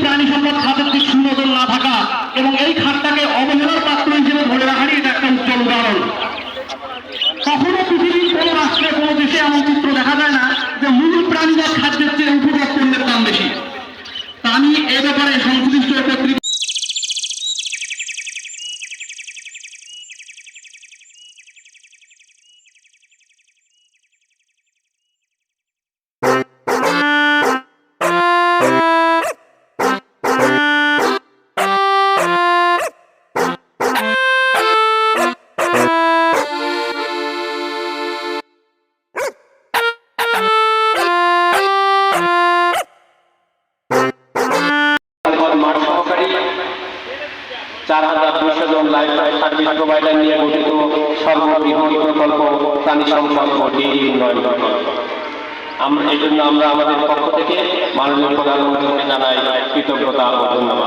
প্রাণী সম্পদ খাতের দিক সুনজর না থাকা এবং এই খাতটাকে অবহেলার পাত্র হিসেবে ধরে রাখারই এটা একটা উজ্জ্বল উদাহরণ। কখনো পৃথিবীর কোনো রাষ্ট্রে কোনো দেশে এমন চিত্র দেখা যায় না যে মূল প্রাণীদের খাদ্যের চেয়ে উপভোগ পণ্যের দাম বেশি। তা আমি এ ব্যাপারে সংশ্লিষ্ট কর্তৃপক্ষ মাঠ সহকারী 4200 জন লাইফ সার্ভিস প্রোভাইডার নিয়ে গঠিত সর্ববৃহৎ প্রকল্প প্রাণী সম্পদ ও ডেইরি উন্নয়ন প্রকল্প। এই জন্য আমরা আমাদের পক্ষ থেকে মাননীয় প্রধানমন্ত্রীকে জানাই কৃতজ্ঞতা ও ধন্যবাদ।